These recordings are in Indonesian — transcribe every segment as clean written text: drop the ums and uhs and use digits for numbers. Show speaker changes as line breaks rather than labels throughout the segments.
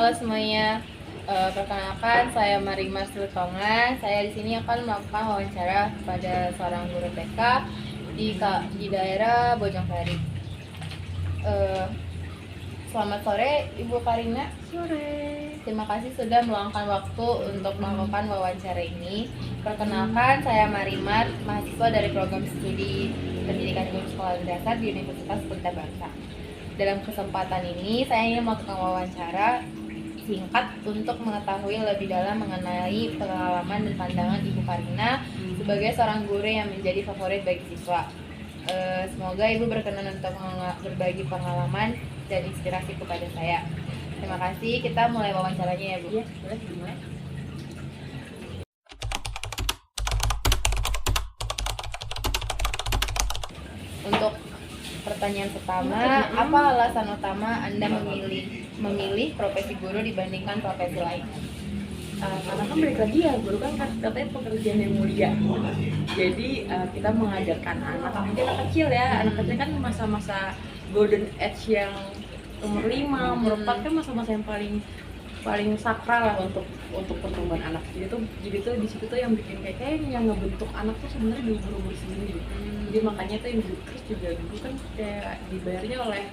Halo semuanya, perkenalkan saya Marimar Slutonga. Saya di sini akan melakukan wawancara kepada seorang guru TK di daerah Bojongsari. Eh, Selamat sore Ibu Karina.
Sore.
Terima kasih sudah meluangkan waktu untuk melakukan wawancara ini. Perkenalkan saya Marimar, mahasiswa dari program studi Pendidikan Guru Sekolah Dasar di Universitas Pelita Bangsa. Dalam kesempatan ini, saya ingin melakukan wawancara singkat untuk mengetahui lebih dalam mengenai pengalaman dan pandangan Ibu Karina sebagai seorang guru yang menjadi favorit bagi siswa. Semoga Ibu berkenan untuk berbagi pengalaman dan inspirasi kepada saya. Terima kasih, kita mulai wawancaranya ya Bu.
Iya, boleh dimulai.
Untuk pertanyaan pertama, apa alasan utama Anda memilih profesi guru dibandingkan profesi lain?
Karena kan balik lagi ya, guru kan katanya pekerjaan yang mulia. Jadi kita mengajarkan anak kecil ya, anak kecil kan masa-masa golden age yang umur 5 merupakan masa-masa yang paling sakral lah untuk pertumbuhan anak. Jadi tuh di situ tuh yang bikin kayak yang ngebentuk anak tuh sebenarnya di guru sendiri. Jadi makanya tuh yang terus juga dulu kan kayak dibayarnya oleh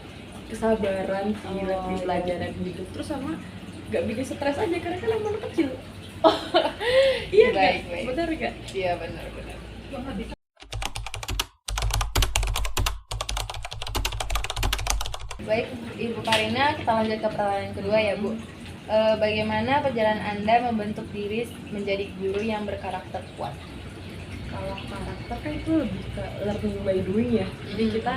kesabaran sih di pelajaran hidup, terus sama nggak bikin stres aja karena kan anak kecil. Iya
Baik.
benar nggak?
Iya benar. Baik Ibu Karina, kita lanjut ke pertanyaan kedua ya Bu. Bagaimana perjalanan Anda membentuk diri menjadi guru yang berkarakter kuat?
Kalau karakter kan itu lebih ke learning by doing ya. Jadi kita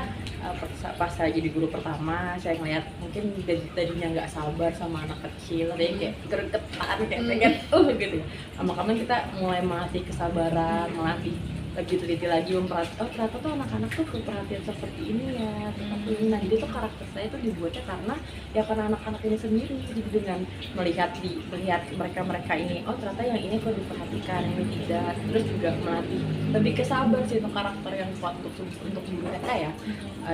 pas saya jadi guru pertama, saya ngeliat mungkin tadinya nggak sabar sama anak kecil, ada yang kayak gregetan, kayak pengen gitu ya. Makanya kita mulai melatih kesabaran, melatih lebih teliti lagi, ternyata tuh anak-anak tuh perhatian seperti ini ya, seperti ini. Nah jadi tuh karakter saya tuh dibuatnya karena anak-anak ini sendiri. Jadi dengan melihat mereka ini, ternyata yang ini kok diperhatikan, ini tidak. Terus juga melatih lebih ke sabar sih, itu karakter yang kuat untuk diri mereka ya.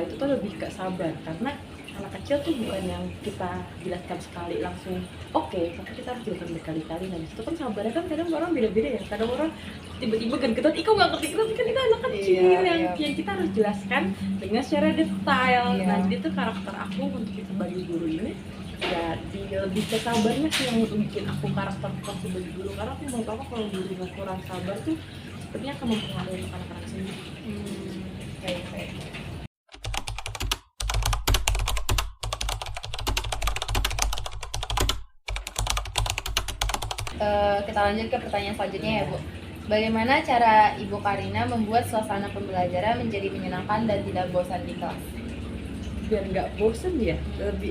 Itu tuh lebih ke sabar, karena anak kecil tuh bukan yang kita jelaskan sekali langsung oke, tapi kita harus jelaskan berkali-kali. Nah disitu kan sabarnya kan kadang orang beda-beda ya, kadang orang tiba-tiba genget-genget, iko nggak ngerti, tapi kan itu anak kecil yang kita harus jelaskan dengan secara detail. Nah jadi tuh karakter aku untuk kita sebagai guru ini ya lebih ke sabarnya sih yang bikin aku karakter kuat sebagai guru, karena aku mau tahu kalau gurunya kurang sabar tuh sepertinya akan mempengaruhi anak-anak sendiri.
Baik. Kita lanjut ke pertanyaan selanjutnya ya Bu. Bagaimana cara Ibu Karina membuat suasana pembelajaran menjadi menyenangkan dan tidak bosan di kelas?
Biar nggak bosen ya,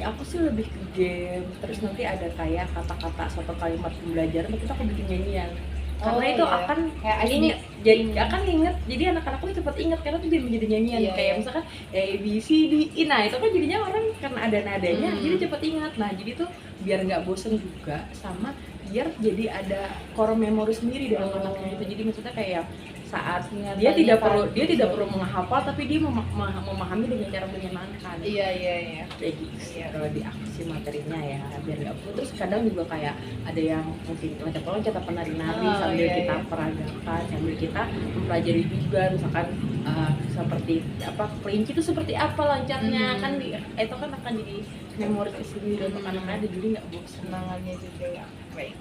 aku sih lebih ke game, terus nanti ada kayak kata-kata satu kalimat pembelajaran tapi aku bikin nyanyian. Karena itu akan
kayak
ini jadi akan inget, jadi anak-anak tuh cepat inget karena tuh jadi nyanyian. Kayak misalkan A B C D E, nah itu kan jadinya orang karena ada nadanya jadi cepat ingat. Nah jadi tuh biar nggak bosen juga, sama biar jadi ada core memory sendiri dalam anaknya itu. Jadi maksudnya kayak saat dia tidak perlu menghafal, tapi dia memahami dengan cara menyenangkan.
Iya.
Kayak gitu. Kalau di aku sih materinya ya biar nggak putus. Kadang juga kayak ada yang mungkin loncat-loncat atau penari-nari sambil kita peragakan, sambil kita mempelajari juga, misalkan seperti apa kelinci itu seperti apa loncatnya. Kan itu kan akan jadi memori sendiri untuk anak-anak, jadi nggak bosan.
Semangatnya juga ya. Baik.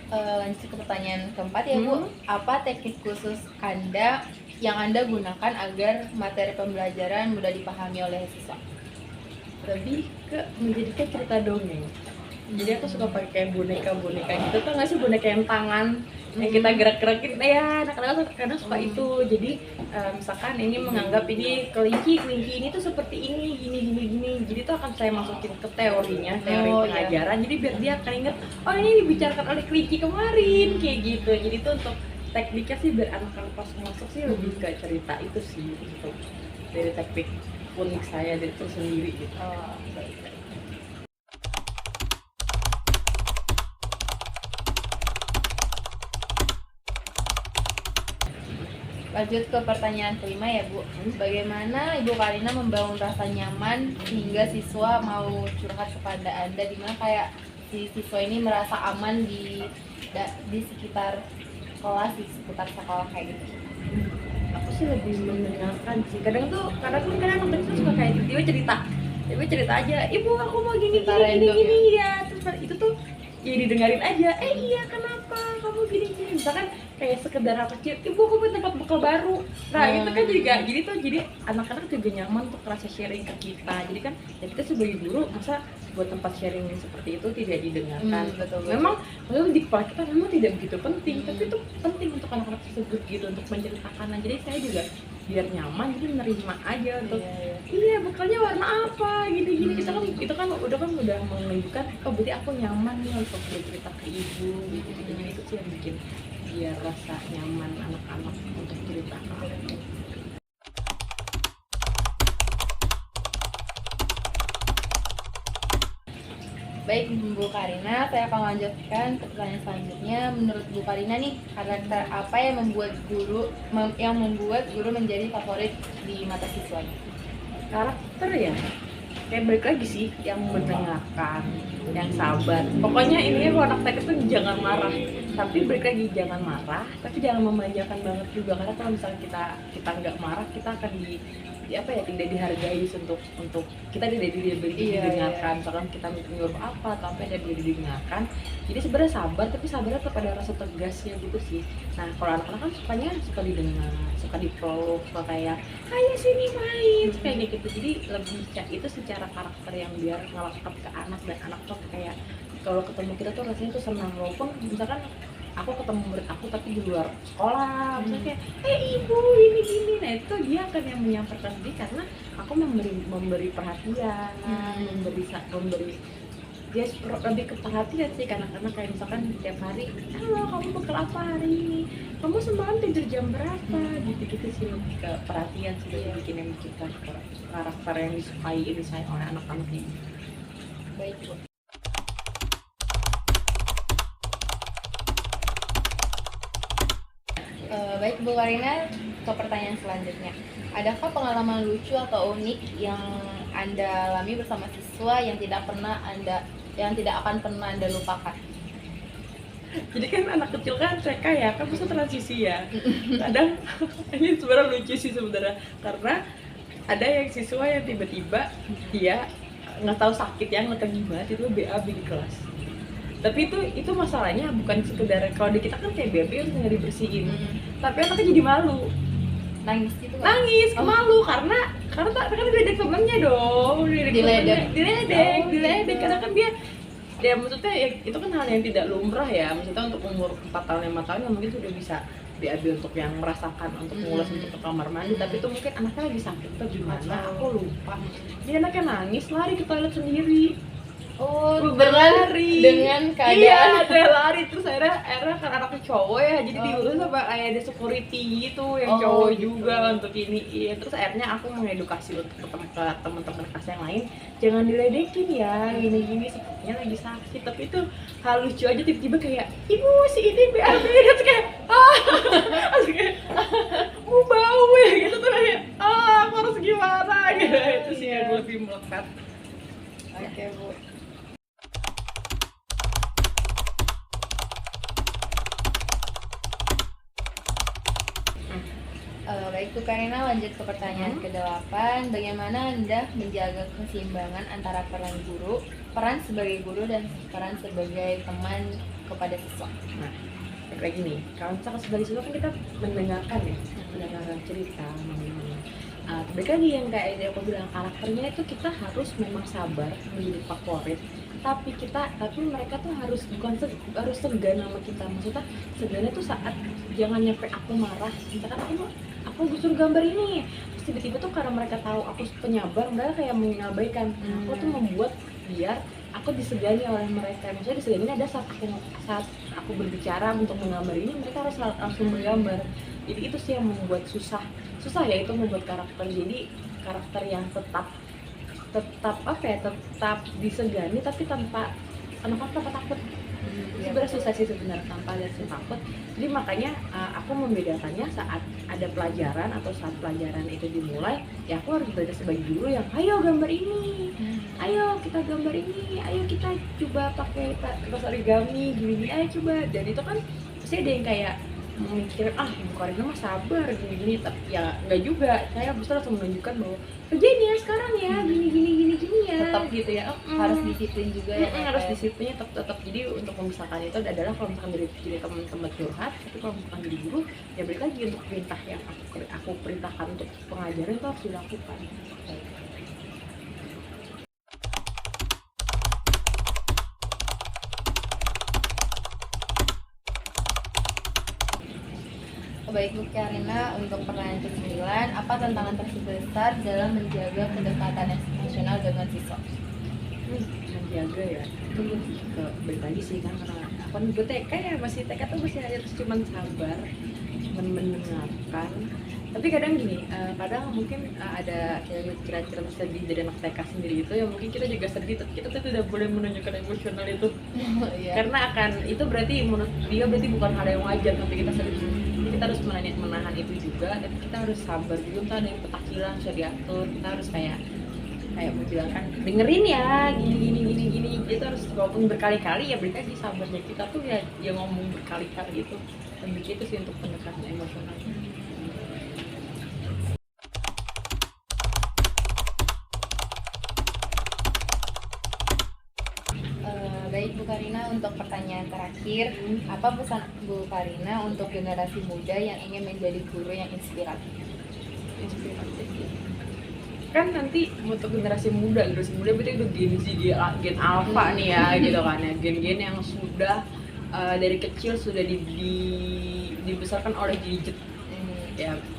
Lanjut ke pertanyaan keempat ya Bu. Apa teknik khusus Anda yang Anda gunakan agar materi pembelajaran mudah dipahami oleh siswa?
Lebih ke menjadikan cerita dongeng. Jadi aku suka pakai boneka gitu, tuh nggak sih, boneka yang tangan yang kita gerak-gerakin ya, anak-anak kadang suka itu. Jadi misalkan ini menganggap ini kelinci ini tuh seperti ini gini, jadi tuh akan saya masukin ke teori pengajaran. Jadi biar dia akan ingat, oh ini dibicarakan oleh kelinci kemarin kayak gitu. Jadi tuh untuk tekniknya sih biar anak-anak pas masuk sih lebih ke cerita itu sih, gitu. Dari teknik unik saya itu sendiri gitu.
Lanjut ke pertanyaan kelima ya Bu. Bagaimana Ibu Karina membangun rasa nyaman sehingga siswa mau curhat kepada Anda, dimana kayak si siswa ini merasa aman di sekitar kelas, di sekitar sekolah kayak gitu.
Aku sih lebih mendengarkan sih. Kadang anak kecil suka kayak tiba-tiba cerita aja, ibu aku mau gini
Cerita
gini
random
gini ya. Terus itu tuh ya didengarin aja, iya kenapa kamu gini gini, misalkan kayak sekedar hal kecil, ibu aku mau tempat bekal baru. Nah itu kan juga jadi anak-anak juga nyaman untuk rasa sharing ke kita. Jadi kan ya kita sebagai guru masa buat tempat sharing seperti itu tidak didengarkan.
Betul.
Memang maksudnya di kepala kita memang tidak begitu penting, tapi itu penting untuk anak-anak tersebut gitu, untuk menceritakan. Nah, jadi saya juga biar nyaman, jadi menerima aja untuk iya bekalnya warna apa gini-gini. Kita kan itu kan udah menunjukkan oh berarti aku nyaman nih untuk bercerita ke ibu gitu. Jadi itu sih yang bikin biar rasa nyaman anak-anak untuk cerita ke aku.
Baik Bu Karina, saya akan lanjutkan ke pertanyaan selanjutnya. Menurut Bu Karina nih, karakter apa yang membuat guru menjadi favorit di mata siswanya?
Karakter ya kayak balik lagi sih, yang mendengarkan, yang sabar. Pokoknya intinya kalau anak TK tuh jangan marah, tapi balik lagi jangan marah, tapi jangan memanjakan banget juga. Karena kalau misalnya kita nggak marah, kita akan tidak dihargai untuk kita tidak didengarkan. Misalkan kita nyuruh apa atau apa yang tidak didengarkan. Jadi sebenarnya sabar, tapi sabarnya tetap ada rasa tegasnya gitu sih. Nah kalau anak-anak kan suka didengar, suka dipeluk, suka kayak ayo sini main kayak gitu. Jadi lebih itu secara karakter yang biar ngelekat ke anak, dan anak tuh kayak kalau ketemu kita tuh rasanya tuh senang. Walaupun misalkan aku ketemu murid aku tapi di luar sekolah, misalnya kayak ibu ini gini, nah itu dia akan yang menyampaikan diri karena aku memberi perhatian, memberi dia lebih ke perhatian sih. Karena kayak misalkan tiap hari, halo kamu bekal apa hari ini, kamu semalam tidur jam berapa, gitu sih. Lebih ke perhatian sih yang bikin karakter yang disukai ini saya oleh anak-anak ini.
Baik Bu. Baik Bu Karina, ke pertanyaan selanjutnya. Adakah pengalaman lucu atau unik yang Anda alami bersama siswa yang tidak akan pernah Anda lupakan?
Jadi kan anak kecil kan TK ya, kan bisa transisi ya. Kadang ini sebenarnya lucu sih sebenarnya, karena ada yang siswa yang tiba-tiba dia nggak tahu sakit yang nggak gimana itu BAB di kelas. Tapi itu masalahnya bukan sekedar, kalau di kita kan kayak BAB harus nggak dibersihin, tapi anaknya jadi malu,
Nangis gitu kan?
nangis malu karena diledek temennya dong, diledek karena kan dia maksudnya ya, itu kan hal yang tidak lumrah ya. Maksudnya untuk umur 4 tahun 5 tahun yang mungkin sudah bisa BAB untuk yang merasakan untuk mengulas untuk ke kamar mandi, tapi itu mungkin anaknya lagi sakit atau gimana, aku lupa. Dia anaknya nangis, lari ke toilet sendiri.
Oh,
berlari
dengan keadaan
iya, dia lari. Terus akhirnya kan anaknya cowok ya, jadi diurus sama kayak ada security gitu yang cowok
gitu.
juga untuk ini. Iya, terus akhirnya aku mengedukasi untuk ke teman-teman kelas yang lain, jangan diledekin ya, gini-gini sepertinya lagi sakit. Tapi itu hal lucu aja, tiba-tiba kayak ibu si ini BAB, terus kayak terus kayak mau bau ya gitu, tuh kayak aku harus gimana gitu. Itu sih yang lebih melekat.
Oke Bu. Baik Bu Karina, lanjut ke pertanyaan ke-8. Bagaimana Anda menjaga keseimbangan antara peran sebagai guru dan peran sebagai teman kepada siswa?
Nah, kayak gini, kalau misalkan sebagai siswa kan kita mendengarkan cerita, balik lagi yang kayak aku bilang, karakternya itu kita harus memang sabar menjadi favorit, tapi mereka tuh harus harus segan sama kita. Maksudnya segannya tuh saat jangan nyampe aku marah, misalkan aku disuruh gambar ini, terus tiba-tiba tuh karena mereka tahu aku penyabar, mereka kayak mengabaikan. Aku tuh membuat biar aku disegani oleh mereka. Maksudnya disegani ada saat aku berbicara untuk menggambar ini, mereka harus langsung menggambar. Jadi itu sih yang membuat susah ya, itu membuat karakter. Jadi karakter yang tetap disegani tapi tanpa anak-anak takut. sebenarnya susah sih sebenarnya tanpa lihat si takut. Jadi makanya aku membedakannya saat ada pelajaran atau saat pelajaran itu dimulai, ya aku harus belajar sebagai guru yang ayo gambar ini, ayo kita gambar ini, ayo kita coba pakai kertas origami gini, ayo coba. Dan itu kan pasti ada yang kayak mikir Ibu Karina mah sabar gini-gini, tapi ya nggak juga. Saya bisa langsung menunjukkan bahwa kerjain ya sekarang ya gini ya,
Tetap
gitu ya.
harus disiplin juga ya.
Harus disiplinnya tetap. Jadi untuk memisahkan itu adalah kalau misalkan dari teman-teman curhat, tapi kalau misalkan jadi guru ya balik lagi untuk perintah yang aku perintahkan untuk pengajaran itu harus dilakukan.
Baik Bu Karina, untuk pertanyaan ke-9, apa tantangan terbesar dalam menjaga kedekatan emosional dengan siswa?
Menjaga ya, itu ke balik lagi sih kan, karena aku kan gue TK ya, masih TK tuh masih harus cuman sabar, cuman mendengarkan. Tapi kadang gini, kadang mungkin ada kira-kira sedih dari anak TK sendiri itu ya, mungkin kita juga sedih, tapi kita tuh tidak boleh menunjukkan emosional itu. Karena itu berarti menurut dia berarti bukan hal yang wajar, tapi kita sedih. Jadi kita harus menahan itu juga, tapi kita harus sabar juga. Entah ada yang petakilan bisa diatur, kita harus kayak membilangkan dengerin ya gini. Kita harus walaupun berkali-kali ya berarti sabarnya kita tuh ya ngomong berkali-kali itu. Dan begitu sih untuk pendekatan emosional.
Baik Bu Karina, untuk pertanyaan terakhir, apa pesan Bu Karina untuk generasi muda yang ingin menjadi guru yang inspiratif?
Kan nanti untuk generasi muda berarti udah gen alpha nih ya gitu kan ya, gen-gen yang sudah dari kecil sudah dibesarkan oleh gadget.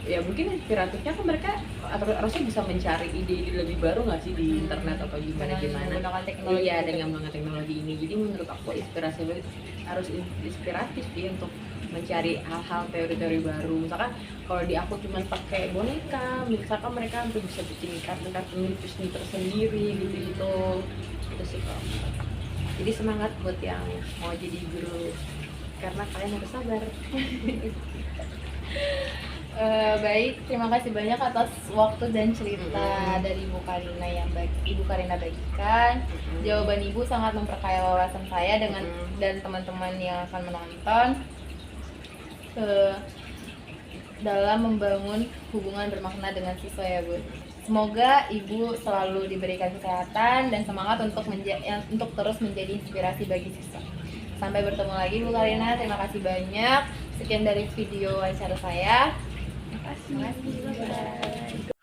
Ya mungkin inspiratifnya kan mereka harusnya bisa mencari ide-ide lebih baru nggak sih di internet atau gimana
menggunakan teknologi.
Iya, dengan menggunakan teknologi ini. Jadi menurut aku inspirasi harus inspiratif sih untuk mencari hal-hal teori-teori baru. Misalkan kalau di aku cuma pakai boneka, misalkan mereka hampir bisa bikin kartun Disney tersendiri gitu itu sih kalau. Jadi semangat buat yang mau jadi guru, karena kalian harus sabar.
Baik, terima kasih banyak atas waktu dan cerita dari Ibu Karina yang Ibu Karina bagikan. Jawaban Ibu sangat memperkaya wawasan saya dan teman-teman yang akan menonton dalam membangun hubungan bermakna dengan siswa ya Bu. Semoga Ibu selalu diberikan kesehatan dan semangat untuk terus menjadi inspirasi bagi siswa. Sampai bertemu lagi Bu Karina, terima kasih banyak. Sekian dari video wawancara saya. Terima kasih. Bye.